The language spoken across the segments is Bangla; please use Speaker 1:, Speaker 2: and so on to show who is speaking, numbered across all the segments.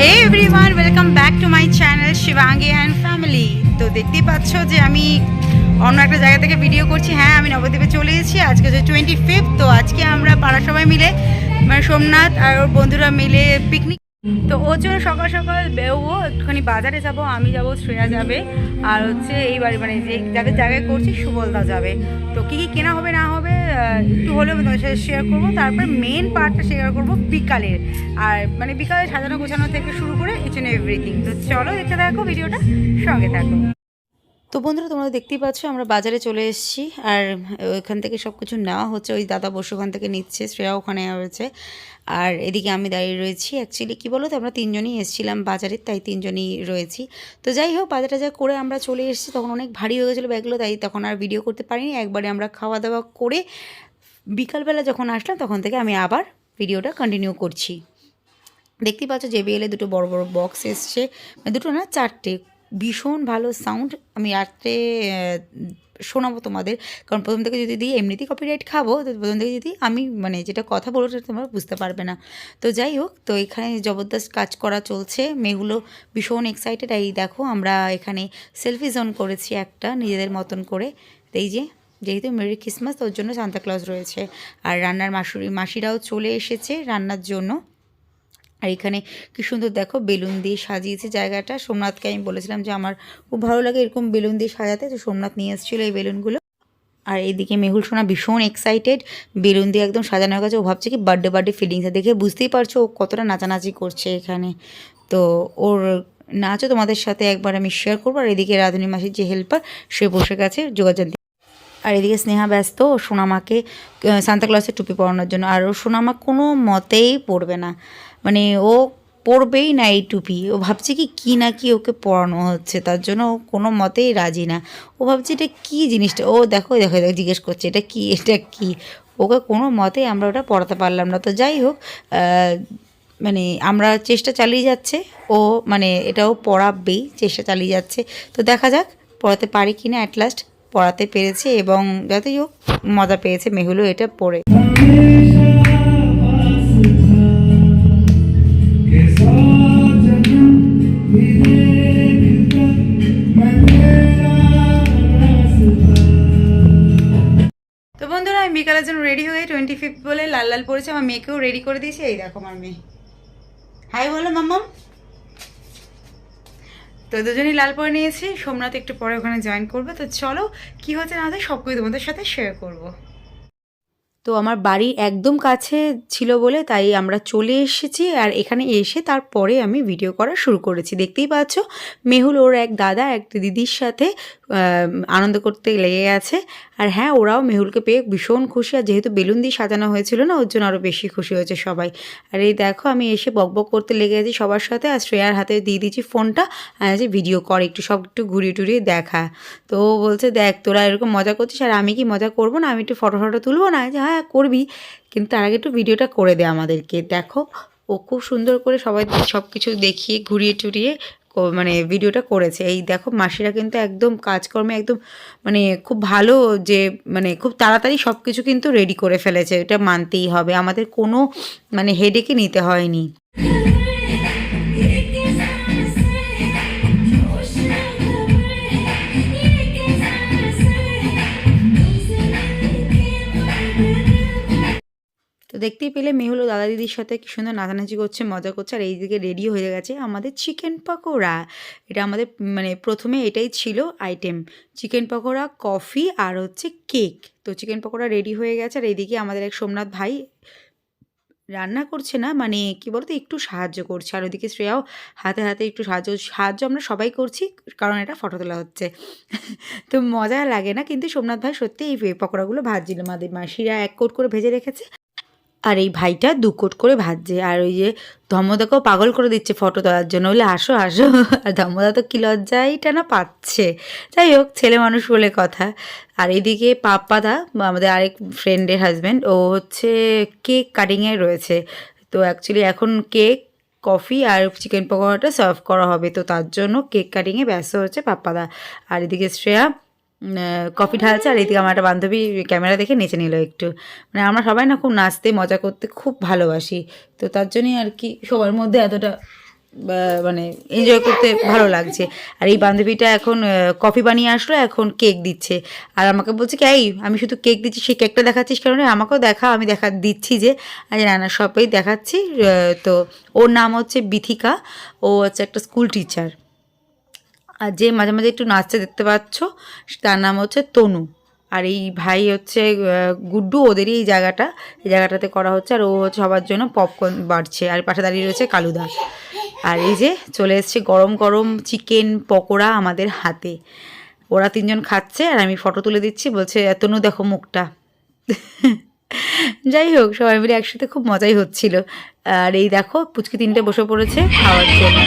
Speaker 1: Hey everyone, welcome back to my channel Shivangi and Family. তো দেখতেই পাচ্ছ যে আমি অন্য একটা জায়গা থেকে ভিডিও করছি। হ্যাঁ, আমি নবদ্বীপে চলে এসেছি। আজকে হচ্ছে 25। তো আজকে আমরা পাড়া সবাই মিলে মানে সোমনাথ আর ওর বন্ধুরা মিলে পিকনিক। তো ওর জন্য সকাল সকাল বেরোবো, একটুখানি বাজারে যাব, আমি যাব, শ্রেয়া যাবে, আর হচ্ছে এই বাড়ি মানে যে যাদের জায়গায় করছি সুবলদা যাবে। তো কী কী কেনা হবে না হবে একটু হলেও আমি তোমাদের সাথে শেয়ার করবো। তারপর মেন পার্টটা শেয়ার করবো বিকালের, আর মানে বিকালে সাজানো গোছানো থেকে শুরু করে ইচ অ্যান্ড এভরিথিং। তো চলো দেখতে থাকো, ভিডিওটা সঙ্গে থাকো। তো বন্ধুরা, তোমরা দেখতেই পাচ্ছ আমরা বাজারে চলে এসেছি, আর ওইখান থেকে সব কিছু নেওয়া হচ্ছে। ওই দাদা বসে ওখান থেকে নিচ্ছে, শ্রেয়া ওখানে রয়েছে, আর এদিকে আমি দাঁড়িয়ে রয়েছি। অ্যাকচুয়ালি কী বলো তো, আমরা তিনজনই এসেছিলাম বাজারে, তাই তিনজনই রয়েছি। তো যাই হোক, বাজার টাজার করে আমরা চলে এসেছি। তখন অনেক ভারী হয়ে গেছিলো ব্যাগগুলো, তাই তখন আর ভিডিও করতে পারিনি। একবারে আমরা খাওয়া দাওয়া করে বিকালবেলা যখন আসলাম তখন থেকে আমি আবার ভিডিওটা কন্টিনিউ করছি। দেখতেই পাচ্ছ JBL দুটো বড় বড় বক্স এসছে, মানে দুটো না চারটে, ভীষণ ভালো সাউন্ড। আমি রাত্রে শোনাবো তোমাদের, কারণ প্রথম থেকে যদি দিই এমনিতেই কপিরাইট খাবো, তো প্রথম থেকে যদি আমি মানে যেটা কথা বলবো সেটা তোমরা বুঝতে পারবে না। তো যাই হোক, তো এখানে জবরদস্ত কাজ করা চলছে, মেয়েগুলো ভীষণ এক্সাইটেড। এই দেখো আমরা এখানে সেলফি জোন করেছি একটা নিজেদের মতন করে। এই যে যেহেতু মেরি ক্রিসমাস, ওর জন্য সান্তাক্লজ রয়েছে, আর রান্নার মাসিরাও চলে এসেছে রান্নার জন্য। আর এখানে কী সুন্দর দেখো বেলুন দিয়ে সাজিয়েছে জায়গাটা। সোমনাথকে আমি বলেছিলাম যে আমার খুব ভালো লাগে এরকম বেলুন দিয়ে সাজাতে, তো সোমনাথ নিয়ে এসেছিলো এই বেলুনগুলো। আর এইদিকে মেহুল সোনা ভীষণ এক্সাইটেড, বেলুন দিয়ে একদম সাজানো হয়ে গেছে। ও ভাবছে কি বার্থডে ফিলিংসে, দেখে বুঝতেই পারছো ও কতটা নাচানাচি করছে এখানে। তো ওর নাচও তোমাদের সাথে একবার আমি শেয়ার করবো। আর এদিকে রাধুনী মাসির যে হেল্পার, সে বসে গেছে যোগাযোগ। আর এদিকে স্নেহা ব্যস্ত ও সোনামাকে সান্তাক্লজের টুপি পরানোর জন্য। আর ও সোনামা কোনো মতেই পরবে না, মানে ও পরবেই না এই টুপি। ও ভাবছে কি না কি ওকে পরানো হচ্ছে, তার জন্য ও কোনো মতেই রাজি না। ও ভাবছে এটা কী জিনিসটা, ও দেখো দেখো দেখো জিজ্ঞেস করছে এটা কি। ওকে কোনো মতেই আমরা ওটা পরাতে পারলাম না। তো যাই হোক, মানে আমরা চেষ্টা চালিয়ে যাচ্ছে, ও মানে এটাও পড়াবেই, চেষ্টা চালিয়ে যাচ্ছে। তো দেখা যাক পড়াতে পারি কি না। অ্যাট লাস্ট পড়াতে পেরেছে, এবং যতই হোক মজা পেয়েছে মেহুলও এটা পড়ে। তো বন্ধুরা, আমি বিকালের জন্য রেডি হয়ে 25 বলে লাল লাল পরেছে। আমার মেয়েকেও রেডি করে দিয়েছি। এই দেখো আমার মেয়ে, হাই বলো মাম্মাম। তো দুজনেই লাল পরে নিয়েছি। সোমনাথ একটু পরে ওখানে জয়েন করবে। তো চলো কী হচ্ছে না হচ্ছে সব কিছু তোমাদের সাথে শেয়ার করবো। তো আমার বাড়ি একদম কাছে ছিল বলে তাই আমরা চলে এসেছি, আর এখানে এসে তারপরে আমি ভিডিও করা শুরু করেছি। দেখতেই পাচ্ছ মেহুল ওর এক দাদা এক দিদির সাথে আনন্দ করতে লেগে গেছে। আর হ্যাঁ, ওরাও মেহুলকে পেয়ে ভীষণ খুশি, আর যেহেতু বেলুন দিয়ে সাজানো হয়েছিল না, ওর জন্য আরও বেশি খুশি হয়েছে সবাই। আর এই দেখো আমি এসে বকবক করতে লেগে গেছি সবার সাথে, আর শ্রেয়ার হাতে দিয়ে দিচ্ছি ফোনটা, আর যে ভিডিও কর একটু, সব একটু ঘুরিয়ে টুরিয়ে দেখা। তো ও বলছে দেখ তোরা এরকম মজা করছিস, আর আমি কি মজা করবো না, আমি একটু ফটো তুলবো না? যে হ্যাঁ করবি, কিন্তু তার আগে একটু ভিডিওটা করে দে আমাদেরকে। দেখো ও খুব সুন্দর করে সবাই সব কিছু দেখিয়ে ঘুরিয়ে টুরিয়ে মানে ভিডিওটা করেছে। এই দেখো মাসিরা কিন্তু একদম কাজকর্মে একদম মানে খুব ভালো, যে মানে খুব তাড়াতাড়ি সব কিছু কিন্তু রেডি করে ফেলেছে, এটা মানতেই হবে। আমাদের কোনো মানে হেডেকে নিতে হয়নি। তো দেখতেই পেলে মেহুল ও দাদা দিদির সাথে কি সুন্দর নাচানাচি করছে, মজা করছে। আর এইদিকে রেডি হয়ে গেছে আমাদের চিকেন পকোড়া। এটা আমাদের মানে প্রথমে এটাই ছিল আইটেম, চিকেন পকোড়া, কফি আর হচ্ছে কেক। তো চিকেন পকোড়া রেডি হয়ে গেছে। আর এইদিকে আমাদের এক সোমনাথ ভাই রান্না করছে না, মানে কি বলতো একটু সাহায্য করছে। আর ওইদিকে শ্রেয়াও হাতে হাতে একটু সাহায্য আমরা সবাই করছি, কারণ এটা ফটো তোলা হচ্ছে। তো মজা লাগে না, কিন্তু সোমনাথ ভাই সত্যি এই পকোড়াগুলো ভাজছিল। আমাদের মাসিরা 1 কোট করে ভেজে রেখেছে, আর এই ভাইটা 2 কোট করে ভাজছে। আর ওই যে ধর্মদাকেও পাগল করে দিচ্ছে ফটো তোলার জন্য, বলে আসো আসো। আর ধর্মদা তো কী লজ্জাইটা না পাচ্ছে। যাই হোক, ছেলে মানুষ বলে কথা। আর এদিকে পাপ্পাদা আমাদের আরেক ফ্রেন্ডের হাজব্যান্ড, ও হচ্ছে কেক কাটিংয়ে রয়েছে। তো অ্যাকচুয়ালি এখন কেক, কফি আর চিকেন পকোড়াটা সার্ভ করা হবে, তো তার জন্য কেক কাটিংয়ে ব্যস্ত হচ্ছে পাপ্পাদা। আর এদিকে শ্রেয়া কফি ঢালছে, আর এদিকে আমার একটা বান্ধবী ক্যামেরা দেখে নেচে নিল একটু। মানে আমরা সবাই না খুব নাচতে মজা করতে খুব ভালোবাসি, তো তার জন্যই আর কি সবার মধ্যে এতটা মানে এনজয় করতে ভালো লাগছে। আর এই বান্ধবীটা এখন কফি বানিয়ে আসলো, এখন কেক দিচ্ছে। আর আমাকে বলছে কি এই আমি শুধু কেক দিচ্ছি, সেই কেকটা দেখাচ্ছিস কারণ আমাকেও দেখা, আমি দিচ্ছি যে আরে না না সবাই দেখাচ্ছি। তো ওর নাম হচ্ছে বিথিকা, ও হচ্ছে একটা স্কুল টিচার। আর যে মাঝে মাঝে একটু নাচতে দেখতে পাচ্ছ তার নাম হচ্ছে তনু। আর এই ভাই হচ্ছে গুড্ডু, ওদেরই এই জায়গাটাতে করা হচ্ছে। আর ও সবার জন্য পপকর্ন বাড়ছে। আর পাশে দাঁড়িয়ে রয়েছে কালুদা। আর এই যে চলে এসছে গরম গরম চিকেন পকোড়া আমাদের হাতে। ওরা তিনজন খাচ্ছে আর আমি ফটো তুলে দিচ্ছি, বলছে তনু দেখো মুখটা। যাই হোক, সবাই মিলে একসাথে খুব মজাই হচ্ছিল। আর এই দেখো পুচকি তিনটে বসে পড়েছে খাওয়ার জন্য।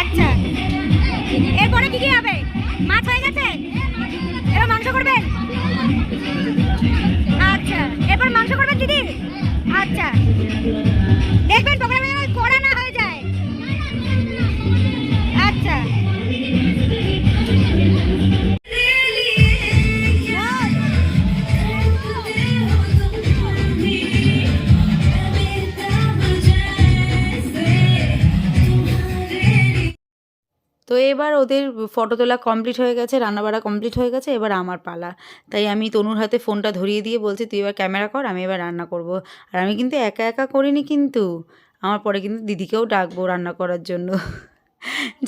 Speaker 2: আচ্ছা, এরপরে কি কি হবে? মাছ হয়ে গেছে, এবার মাংস করবেন। আচ্ছা, এরপর মাংস করবেন দিদি। আচ্ছা, দেখবেন প্রোগ্রামে কড়া না হয়ে যায়। আচ্ছা,
Speaker 1: তো এবার ওদের ফটো তোলা কমপ্লিট হয়ে গেছে, রান্নাবাড়া কমপ্লিট হয়ে গেছে, এবার আমার পালা। তাই আমি তনুর হাতে ফোনটা ধরিয়ে দিয়ে বলছি তুই এবার ক্যামেরা কর, আমি এবার রান্না করব। আর আমি কিন্তু একা একা করিনি, কিন্তু আমার পরে কিন্তু দিদিকেও ডাকবো রান্না করার জন্য।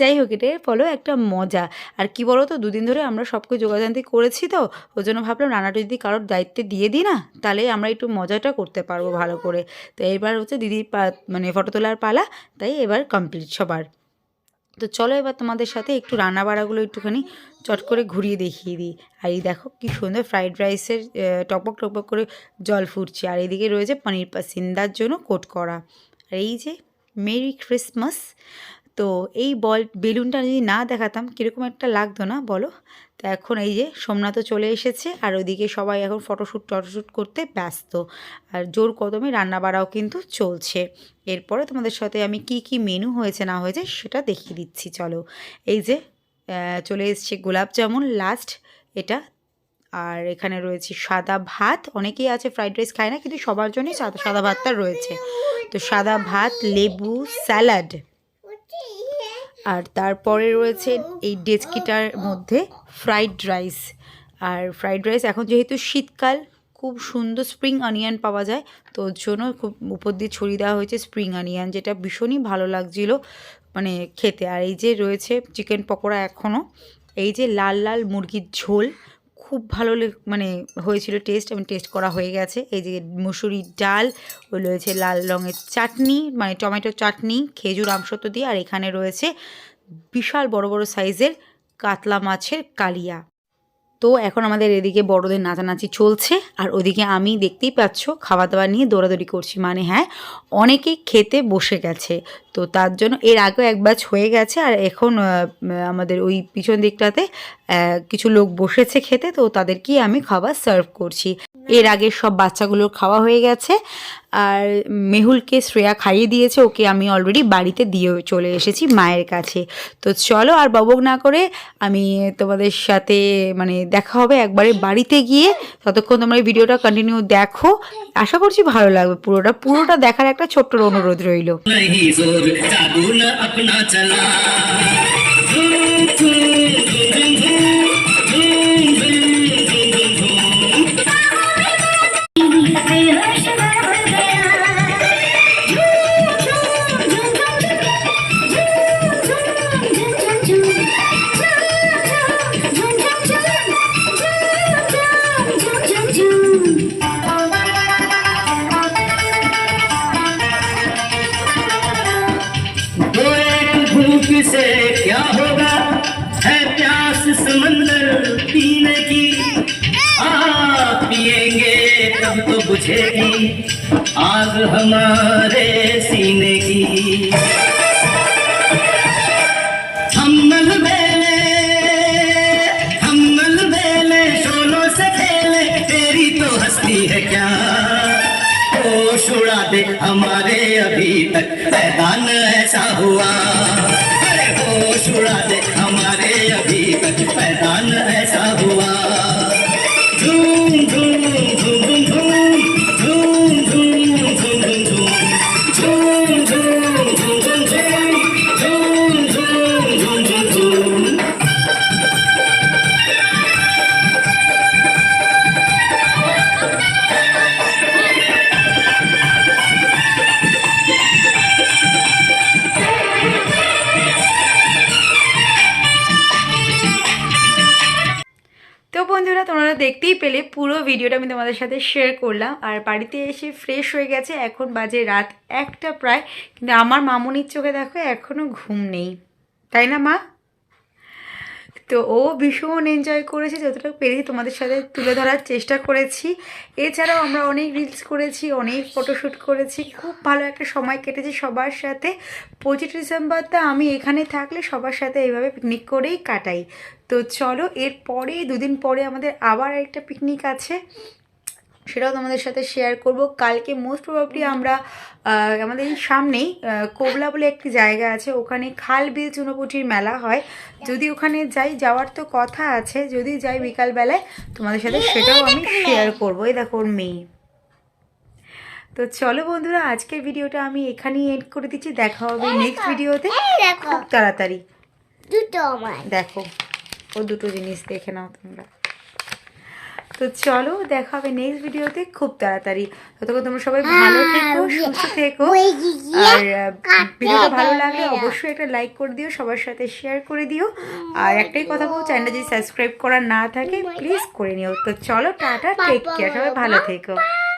Speaker 1: যাই হোক, এটা ফলো একটা মজা। আর কি বলো তো, দুদিন ধরে আমরা সবকে যোগাযান্ত্রিক করেছি, তো ওই জন্য ভাবলাম রান্নাটা যদি কারোর দায়িত্বে দিয়ে দিই না, তাহলে আমরা একটু মজাটা করতে পারবো ভালো করে। তো এবার হচ্ছে দিদির মানে ফটো তোলার পালা, তাই এবার কমপ্লিট সবার। তো চলো এবার তোমাদের সাথে একটু রান্না বাড়াগুলো একটুখানি চট করে ঘুরিয়ে দেখিয়ে দিই। আর এই দেখো কি সুন্দর ফ্রাইড রাইসের টপক টপক করে জল ফুটছে। আর এইদিকে রয়েছে পনির পাসিন্দার জন্য কোট করা। আর এই যে মেরি ক্রিসমাস। তো এই বেলুনটা যদি না দেখাতাম কীরকম একটা লাগতো না বলো। তো এখন এই যে সোমনাথও চলে এসেছে, আর ওইদিকে সবাই এখন ফটোশ্যুট করতে ব্যস্ত। আর জোর কদমে রান্নাবাড়াও কিন্তু চলছে। এরপরে তোমাদের সাথে আমি কি কি মেনু হয়েছে না হয়েছে সেটা দেখিয়ে দিচ্ছি। চলো, এই যে চলে এসছে গোলাপ জামুন লাস্ট এটা। আর এখানে রয়েছে সাদা ভাত, অনেকেই আছে ফ্রাইড রাইস খায় না, কিন্তু সবার জন্যই সাদা ভাতটা রয়েছে। তো সাদা ভাত, লেবু, স্যালাড। আর তারপরে রয়েছে এই ডেচকিটার মধ্যে ফ্রাইড রাইস। আর ফ্রাইড রাইস এখন যেহেতু শীতকাল, খুব সুন্দর স্প্রিং অনিয়ন পাওয়া যায়, তো ওর জন্য খুব উপর দিয়ে ছড়িয়ে দেওয়া হয়েছে স্প্রিং অনিয়ন, যেটা ভীষণই ভালো লাগছিল মানে খেতে। আর এই যে রয়েছে চিকেন পকোড়া এখনও। এই যে লাল লাল মুরগির ঝোল, খুব ভালো মানে হয়েছিল টেস্ট, এবং টেস্ট করা হয়ে গেছে। এই যে মুসুরির ডাল, ওই রয়েছে লাল রঙের চাটনি মানে টমেটো চাটনি খেজুর আমসত্ব দিয়ে। আর এখানে রয়েছে বিশাল বড় বড় সাইজের কাতলা মাছের কালিয়া। তো এখন আমাদের এদিকে বড়দের নাচানাচি চলছে, আর ওদিকে আমি দেখতেই পাচ্ছ খাওয়া দাওয়া নিয়ে দৌড়াদৌড়ি করছি। মানে হ্যাঁ, অনেকেই খেতে বসে গেছে, তো তার জন্য এর আগেও এক ব্যাচ হয়ে গেছে। আর এখন আমাদের ওই পিছন দিকটাতে কিছু লোক বসেছে খেতে, তো তাদেরকেই আমি খাবার সার্ভ করছি। এর আগে সব বাচ্চাগুলোর খাওয়া হয়ে গেছে। আর মেহুলকে শ্রেয়া খাইয়ে দিয়েছে, ওকে আমি অলরেডি বাড়িতে দিয়ে চলে এসেছি মায়ের কাছে। তো চলো আর বকবক না করে আমি তোমাদের সাথে মানে দেখা হবে একবারে বাড়িতে গিয়ে। ততক্ষণ তোমরা এই ভিডিওটা কন্টিনিউ দেখো, আশা করছি ভালো লাগবে। পুরোটা দেখার একটা ছোট্ট অনুরোধ রইল।
Speaker 3: से पिएंगे तब तो बुझेगी आग हमारे सीने की हम अलबेले शोलों से खेले तेरी तो हस्ती है क्या होश उड़ा दे हमारे अभी तक पैदा न ऐसा हुआ अरे होश उड़ा दे हमारे अभी तक पैदा न ऐसा हुआ झूम झूम झूम झूम झूम झूम झूम झूम झूम झूम झूम झूम झूम झूम झूम झूम
Speaker 1: তো বন্ধুরা তোমরা দেখতেই পেলে পুরো ভিডিওটা আমি তোমাদের সাথে শেয়ার করলাম। আর বাড়িতে এসে ফ্রেশ হয়ে গেছে, এখন বাজে রাত 1টা প্রায়, কিন্তু আমার মামুনির চোখে দেখো এখনও ঘুম নেই, তাই না মা? তো ও ভীষণ এনজয় করেছে, যতটুকু পেরেছি তোমাদের সাথে তুলে ধরার চেষ্টা করেছি। এছাড়াও আমরা অনেক রিলস করেছি, অনেক ফটোশ্যুট করেছি, খুব ভালো একটা সময় কেটেছে সবার সাথে। 25 ডিসেম্বরটা আমি এখানে থাকলে সবার সাথে এইভাবে পিকনিক করেই কাটাই। তো চলো, এরপরে 2 দিন পরে আমাদের আবার একটা পিকনিক আছে, সেটাও তোমাদের সাথে শেয়ার করব। কালকে মোস্ট প্রবাবলি আমরা আমাদের এই সামনেই কোবলা বলে একটি জায়গা আছে, ওখানে খাল বিল চুনোপুটির মেলা হয়। যদি ওখানে যাই, যাওয়ার তো কথা আছে, যদি যাই বিকালবেলায় তোমাদের সাথে সেটাও আমি শেয়ার করবো। এই দেখো ওর মেয়ে। তো চলো বন্ধুরা, আজকের ভিডিওটা আমি এখানেই এন্ড করে দিচ্ছি। দেখা হবে নেক্সট ভিডিওতে খুব তাড়াতাড়ি। দেখো ও দুটো জিনিস দেখে নাও তোমরা। তো চলো, দেখা হবে নেক্সট ভিডিওতে খুব তাড়াতাড়ি। ততক্ষণ তোমরা সবাই ভালো থেকো, সুস্থ থেকো। আর ভিডিওটা ভালো লাগলে অবশ্যই একটা লাইক করে দিও, সবার সাথে শেয়ার করে দিও। আর একটাই কথা বলবো, চ্যানেলটা যদি সাবস্ক্রাইব করা না থাকে প্লিজ করে নিও। তো চলো, টাটা, টেক কেয়ার, সবাই ভালো থেকো।